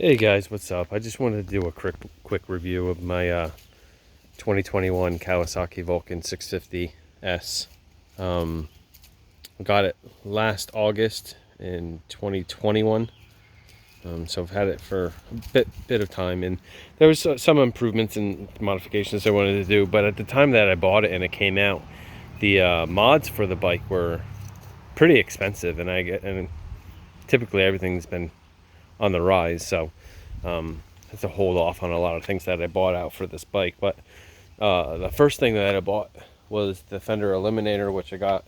Hey guys, what's up? I just wanted to do a quick review of my 2021 Kawasaki Vulcan 650S. I got it last August in 2021, so I've had it for a bit of time, and there was some improvements and modifications I wanted to do. But at the time that I bought it and it came out, the mods for the bike were pretty expensive, and typically everything's been on the rise, so I have to hold off on a lot of things that I bought out for this bike. But the first thing that I bought was the Fender Eliminator, which I got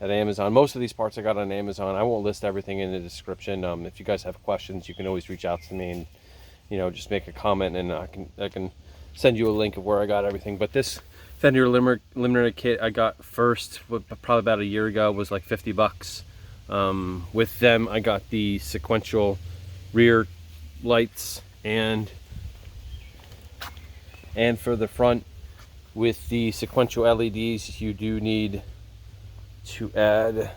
at Amazon. Most of these parts I got on Amazon. I won't list everything in the description. If you guys have questions, you can always reach out to me and just make a comment, and I can send you a link of where I got everything. But this Fender Eliminator kit I got first, probably about a year ago, was like $50. With them, I got the sequential rear lights and for the front with the sequential LEDs. You do need to add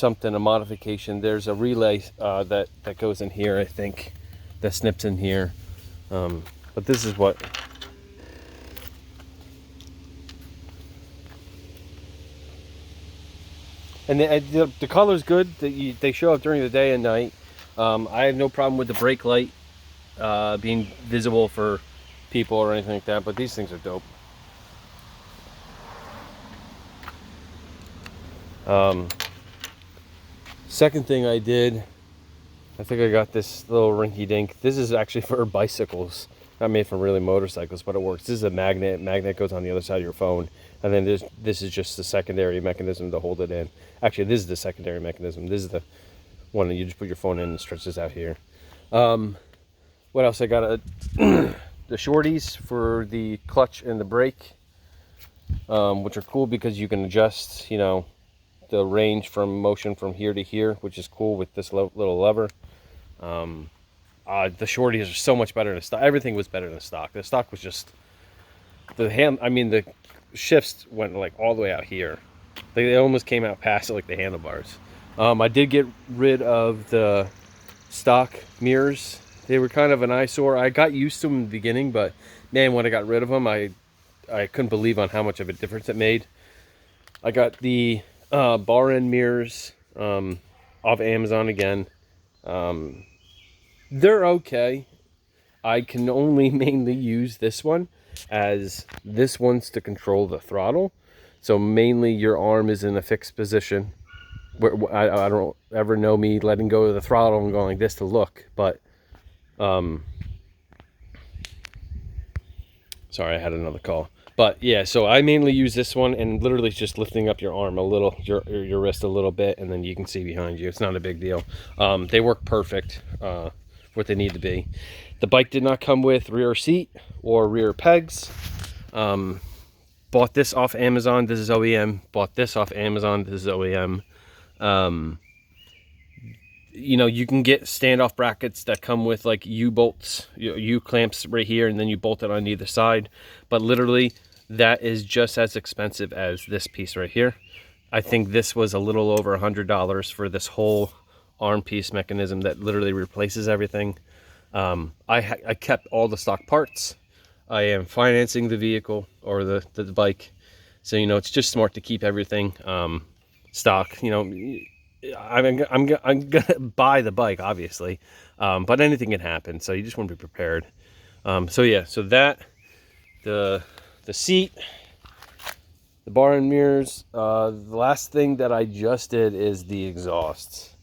a modification. There's a relay that goes in here, I think, that snips in here, but this is what and the color's good. They show up during the day and night. I have no problem with the brake light being visible for people or anything like that, but these things are dope. Second thing I did, I think I got this little rinky dink. This is actually for bicycles, not made for really motorcycles, but it works. This is a magnet goes on the other side of your phone, and then this is just the secondary mechanism to hold it in. Actually, this is the secondary mechanism. This is the one that you just put your phone in and stretches out here. What else? I got the shorties for the clutch and the brake, which are cool because you can adjust, the range from motion from here to here, which is cool with this little lever. The shorties are so much better than stock. Everything was better than stock. The stock was just the shifts went like all the way out here. They almost came out past like the handlebars. I did get rid of the stock mirrors. They were kind of an eyesore. I got used to them in the beginning, but man, when I got rid of them, I couldn't believe on how much of a difference it made. I got the bar end mirrors off Amazon again. They're okay. I can only mainly use this one, as this one's to control the throttle. So mainly your arm is in a fixed position. I don't ever know me letting go of the throttle and going like this to look, but sorry, I had another call. But yeah, so I mainly use this one, and literally just lifting up your arm a little, your wrist a little bit, and then you can see behind you. It's not a big deal. They work perfect, what they need to be. The bike did not come with rear seat or rear pegs. Bought this off Amazon. This is OEM. Bought this off Amazon. This is OEM. You can get standoff brackets that come with like U-bolts, U-clamps right here, and then you bolt it on either side. But literally, that is just as expensive as this piece right here. I think this was a little over $100 for this whole arm piece mechanism that literally replaces everything. I kept all the stock parts. I am financing the vehicle or the bike, so it's just smart to keep everything stock. I'm gonna buy the bike, obviously, but anything can happen, so you just want to be prepared. So yeah, so that the seat, the bar and mirrors. The last thing that I just did is the exhausts.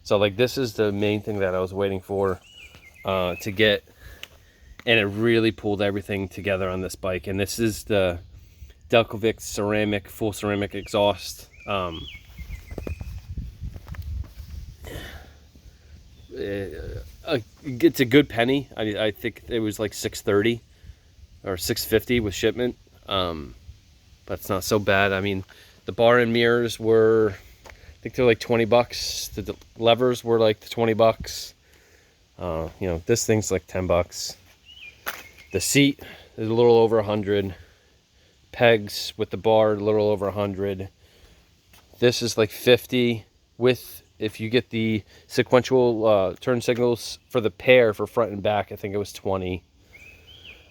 So like this is the main thing that I was waiting for to get, and it really pulled everything together on this bike. And this is the Delkevic full ceramic exhaust. It's a good penny. I think it was like $630 or $650 with shipment, but it's not so bad. I mean, the bar and mirrors were, I think they're like $20. The levers were like $20. This thing's like $10. The seat is a little over 100. Pegs with the bar, a little over 100. This is like 50 with If you get the sequential turn signals for the pair for front and back, I think it was 20.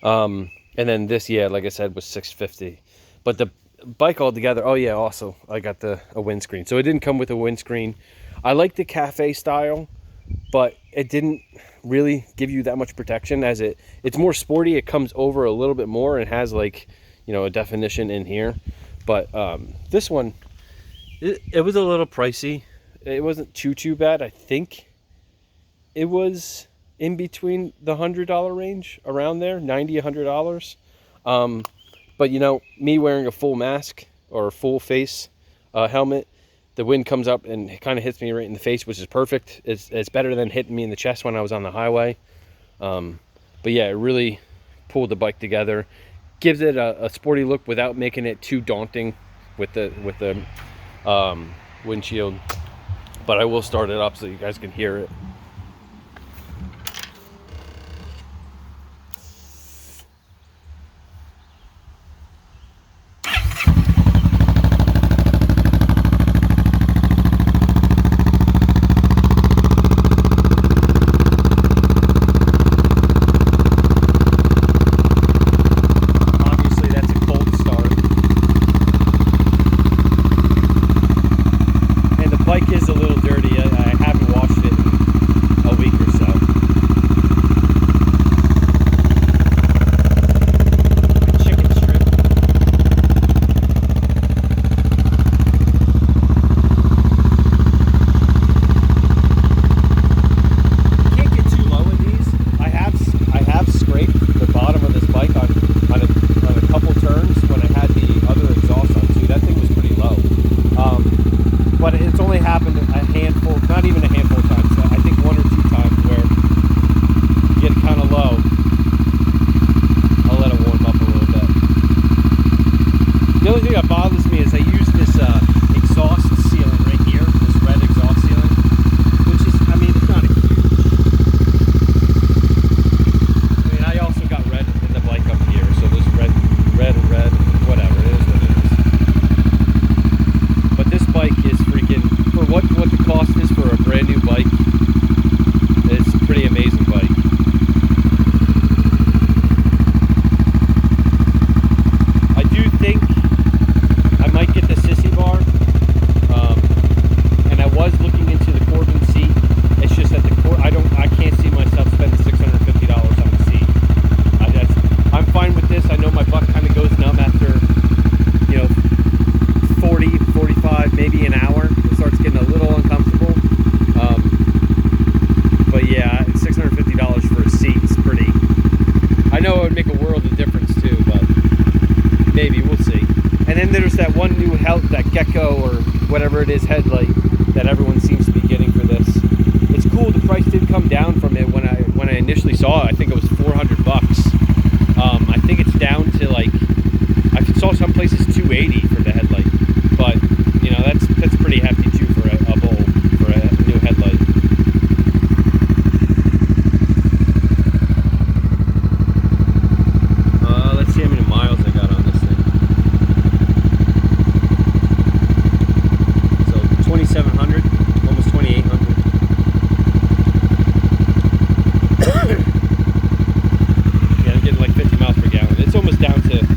And then this, yeah, like I said, was 650. But the bike altogether, oh yeah, also I got a windscreen. So it didn't come with a windscreen. I like the cafe style, but it didn't really give you that much protection. As it's more sporty, it comes over a little bit more and has, like, you know, a definition in here. But this one, it was a little pricey. It wasn't too bad. I think it was in between the $100 range, around there, $90, $100. But you know, me wearing a full mask or a full face helmet, the wind comes up and it kind of hits me right in the face, which is perfect. It's better than hitting me in the chest when I was on the highway. But yeah, it really pulled the bike together. Gives it a sporty look without making it too daunting with the windshield. But I will start it up so you guys can hear it. That gecko or whatever it is headlight that everyone seems to be getting for this. It's cool. The price did come down from it when I initially saw it. I think it was $400. I think it's down to, like, I saw some places $280 for the headlight, but you know, that's pretty hefty too for a bowl for a new headlight. Let's see how many miles I got on this thing. 2,700, almost 2,800. Yeah, I'm getting like 50 miles per gallon. It's almost down to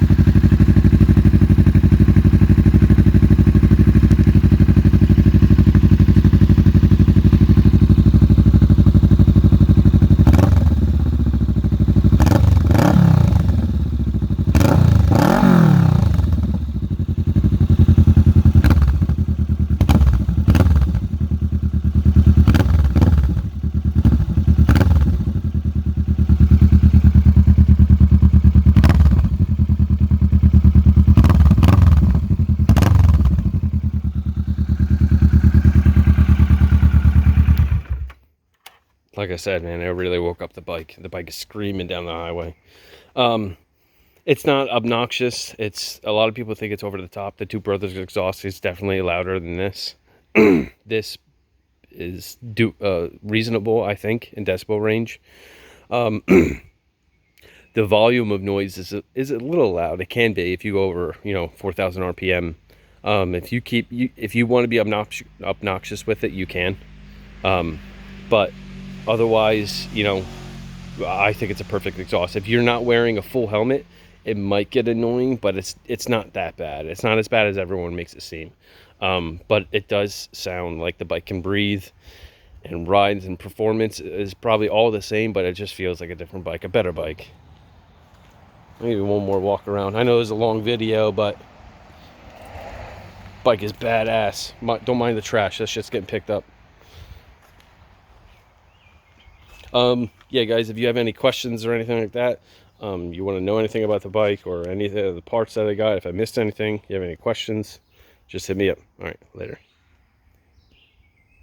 like I said, man, it really woke up the bike. The bike is screaming down the highway. It's not obnoxious. It's, a lot of people think it's over the top. The Two Brothers exhaust is definitely louder than this. This is reasonable, I think, in decibel range. The volume of noise is a little loud. It can be if you go over, you know, 4,000 RPM. If you want to be obnoxious with it, you can. But otherwise, you know, I think it's a perfect exhaust. If you're not wearing a full helmet, it might get annoying, but it's not that bad. It's not as bad as everyone makes it seem. But it does sound like the bike can breathe, and rides and performance is probably all the same, but it just feels like a different bike, a better bike. Maybe one more walk around. I know it was a long video, but bike is badass. Don't mind the trash. That shit's getting picked up. Yeah, guys, if you have any questions or anything like that, you want to know anything about the bike or anything of the parts that I got, if I missed anything, you have any questions, just hit me up. All right, later.